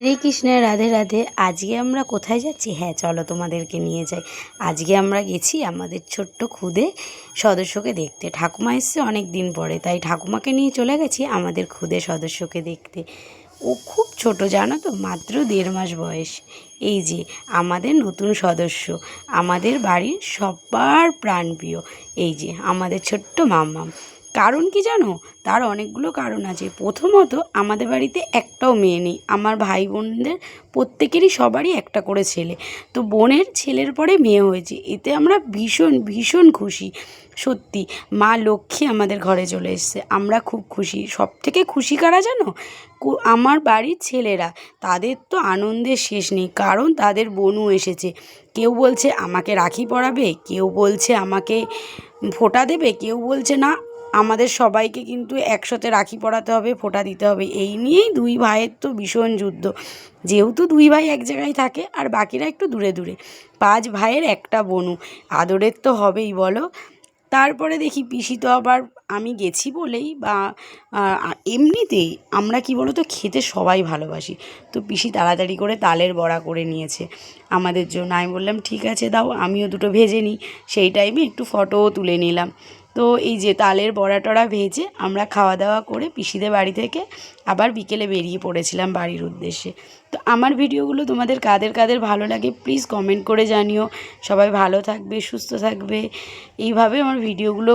শ্রীকৃষ্ণ রাধে রাধে। আজকে আমরা কোথায় যাচ্ছি? হ্যাঁ, চলো তোমাদেরকে নিয়ে যাই। আজকে আমরা গেছি আমাদের ছোট্ট খুদে সদস্যকে দেখতে। ঠাকুমা এসছে অনেক দিন পরে, তাই ঠাকুমাকে নিয়ে চলে গেছি আমাদের খুদে সদস্যকে দেখতে। ও খুব ছোট, জানো তো, মাত্র 1.5 মাস বয়স। এই যে আমাদের নতুন সদস্য, আমাদের বাড়ির সবার প্রাণপ্রিয়, এই যে আমাদের ছোট্ট মাম্মাম। কারণ কি জানো? তার অনেকগুলো কারণ আছে। প্রথমত, আমাদের বাড়িতে একটাও মেয়ে নেই। আমার ভাই বোনদের প্রত্যেকেরই সবারই একটা করে ছেলে। তো বোনের ছেলের পরে মেয়ে হয়েছে, এতে আমরা ভীষণ ভীষণ খুশি। সত্যি, মা লক্ষ্মী আমাদের ঘরে চলে এসছে, আমরা খুব খুশি। সব থেকে খুশি কারা জানো? আমার বাড়ির ছেলেরা। তাদের তো আনন্দের শেষ নেই, কারণ তাদের বোনও এসেছে। কেউ বলছে আমাকে রাখি পরাবে, কেউ বলছে আমাকে ফোঁটা দেবে, কেউ বলছে না আমাদের সবাইকে কিন্তু একসাথে রাখি পরাতে হবে, ফোঁটা দিতে হবে। এই নিয়েই দুই ভাইয়ের তো ভীষণ যুদ্ধ। যেহেতু দুই ভাই এক জায়গায় থাকে আর বাকিরা একটু দূরে দূরে, 5 ভাইয়ের একটা বোনু, আদরের তো হবেই বলো। তারপরে দেখি পিসি তো আবার, আমি গেছি বলেই বা এমনিতেই আমরা কি বলো তো, খেতে সবাই ভালোবাসি। তো পিসি তাড়াতাড়ি করে তালের বড়া করে নিয়েছে আমাদের জন্য। আমি বললাম ঠিক আছে দাও, আমিও দুটো ভেজে নিই। সেই টাইমে একটু ফটোও তুলে নিলাম। তো এই যে তালের বড়া টড়া ভেজে আমরা খাওয়া দাওয়া করে পিসিদের বাড়ি থেকে আবার বিকেলে বেরিয়ে পড়েছিলাম বাড়ির উদ্দেশ্যে। তো আমার ভিডিওগুলো তোমাদের কাদের কাদের ভালো লাগে প্লিজ কমেন্ট করে জানিও। সবাই ভালো থাকবে, সুস্থ থাকবে। এইভাবে আমার ভিডিওগুলো